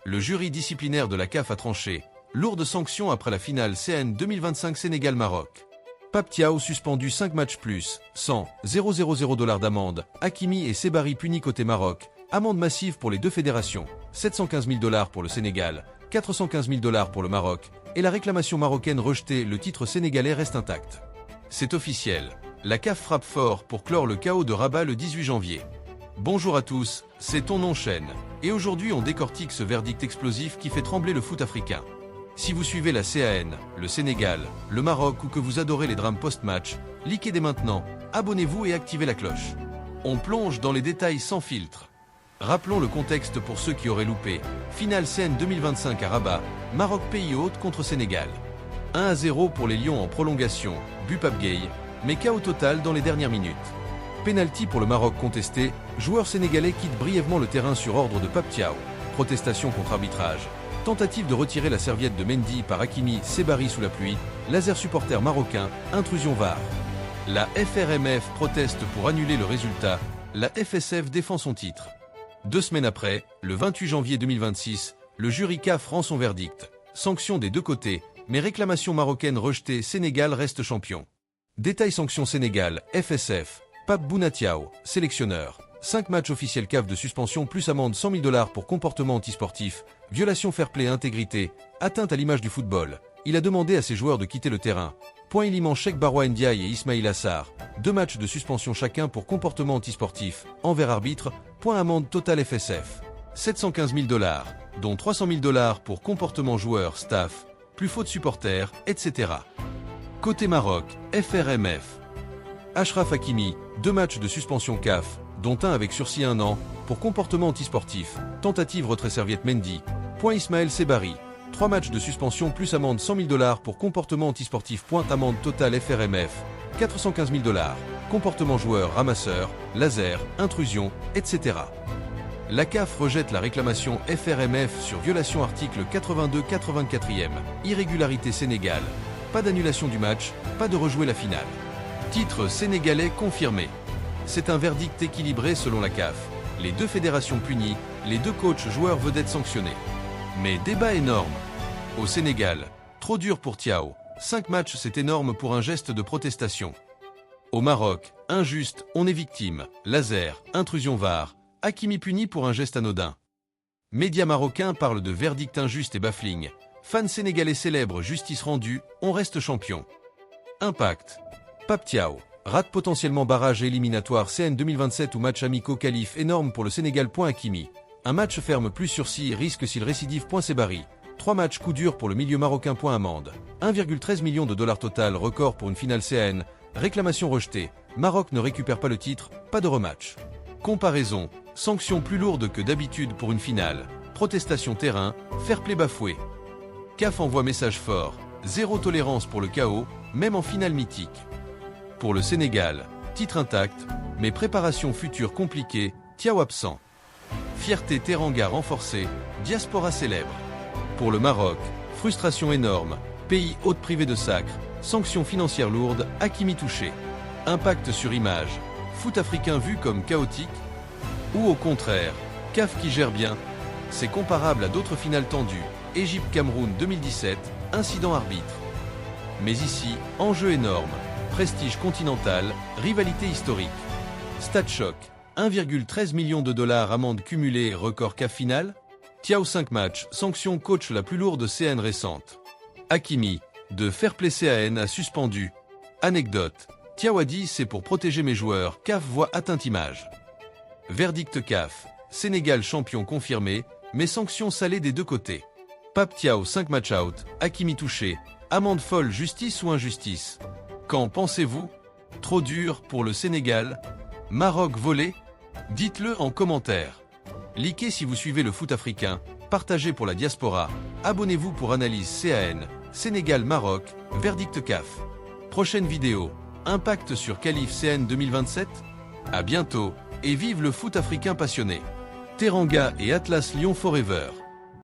Le jury disciplinaire de la CAF a tranché. Lourde sanction après la finale CAN 2025 Sénégal-Maroc. Pape Thiaw suspendu 5 matchs plus, 100 000 $ d'amende. Hakimi et Sebari punis côté Maroc. Amende massive pour les deux fédérations. 715 000 $ pour le Sénégal, 415 000 $ pour le Maroc. Et la réclamation marocaine rejetée, le titre sénégalais reste intact. C'est officiel. La CAF frappe fort pour clore le chaos de Rabat le 18 janvier. Bonjour à tous, c'est Ton Nom Chaîne. Et aujourd'hui on décortique ce verdict explosif qui fait trembler le foot africain. Si vous suivez la CAN, le Sénégal, le Maroc ou que vous adorez les drames post-match, likez dès maintenant, abonnez-vous et activez la cloche. On plonge dans les détails sans filtre. Rappelons le contexte pour ceux qui auraient loupé. Finale CAN 2025 à Rabat, Maroc pays hôte contre Sénégal. 1-0 pour les Lions en prolongation, but Pape Gueye, mais chaos total dans les dernières minutes. Penalty pour le Maroc contesté, joueur sénégalais quitte brièvement le terrain sur ordre de Pape Thiaw. Protestation contre arbitrage. Tentative de retirer la serviette de Mendy par Hakimi, Sebari sous la pluie. Laser supporter marocain, intrusion VAR. La FRMF proteste pour annuler le résultat. La FSF défend son titre. 2 semaines après, le 28 janvier 2026, le jury CAF rend son verdict. Sanction des deux côtés, mais réclamation marocaine rejetée, Sénégal reste champion. Détail sanction Sénégal, FSF. Pape Bouna Thiaw, sélectionneur. 5 matchs officiels CAF de suspension plus amende 100 000 $ pour comportement antisportif, violation fair-play intégrité, atteinte à l'image du football. Il a demandé à ses joueurs de quitter le terrain. Point éliminant Cheikh Baroua Ndiaye et Ismail Assar. 2 matchs de suspension chacun pour comportement antisportif, envers arbitre. Point amende totale FSF. 715 000 $, dont 300 000 $ pour comportement joueur, staff, plus faute supporter, etc. Côté Maroc, FRMF. Achraf Hakimi, 2 matchs de suspension CAF, dont un avec sursis 1 an, pour comportement antisportif, tentative retrait serviette Mendy. Point Ismaël Sebari, 3 matchs de suspension plus amende 100 000 $ pour comportement antisportif. Point amende totale FRMF, 415 000 $, comportement joueur ramasseur, laser, intrusion, etc. La CAF rejette la réclamation FRMF sur violation article 82-84e, irrégularité Sénégal. Pas d'annulation du match, pas de rejouer la finale. Titre sénégalais confirmé. C'est un verdict équilibré selon la CAF. Les deux fédérations punies, les deux coachs joueurs vedettes sanctionnés. Mais débat énorme. Au Sénégal, trop dur pour Thiaw. 5 matchs c'est énorme pour un geste de protestation. Au Maroc, injuste, on est victime. Laser, intrusion VAR. Hakimi puni pour un geste anodin. Médias marocains parlent de verdict injuste et baffling. Fans sénégalais célèbrent justice rendue, on reste champion. Impact. Pape Thiaw rate potentiellement barrage éliminatoire CAN 2027 ou match amicaux qualif énorme pour le Sénégal. Hakimi. Un match ferme plus sursis risque s'il récidive. Sebari. 3 matchs coup dur pour le milieu marocain. Amende. 1,13 million de $ total, record pour une finale CAN. Réclamation rejetée. Maroc ne récupère pas le titre, pas de rematch. Comparaison. Sanction plus lourde que d'habitude pour une finale. Protestation terrain, fair play bafoué. CAF envoie message fort. Zéro tolérance pour le chaos, même en finale mythique. Pour le Sénégal, titre intact, mais préparation future compliquée, Thiaw absent. Fierté Teranga renforcée, diaspora célèbre. Pour le Maroc, frustration énorme, pays hôte privé de sacre, sanctions financières lourdes, Hakimi touché. Impact sur image, foot africain vu comme chaotique, ou au contraire, CAF qui gère bien. C'est comparable à d'autres finales tendues, Égypte-Cameroun 2017, incident arbitre. Mais ici, enjeu énorme, prestige continental, rivalité historique. Stade choc, 1,13 million de $, amende cumulée, record CAF finale. Thiaw 5 matchs, sanction coach la plus lourde CAN récente. Hakimi, de fair play CAN a suspendu. Anecdote, Thiaw a dit c'est pour protéger mes joueurs, CAF voit atteinte image. Verdict CAF, Sénégal champion confirmé, mais sanctions salées des deux côtés. Pape Thiaw 5 matchs out, Hakimi touché, amende folle, justice ou injustice? Qu'en pensez-vous? Trop dur pour le Sénégal? Maroc volé? Dites-le en commentaire. Likez si vous suivez le foot africain, partagez pour la diaspora, abonnez-vous pour analyse CAN, Sénégal-Maroc, verdict CAF. Prochaine vidéo, impact sur qualif CAN 2027? À bientôt, et vive le foot africain passionné. Teranga et Atlas Lion Forever.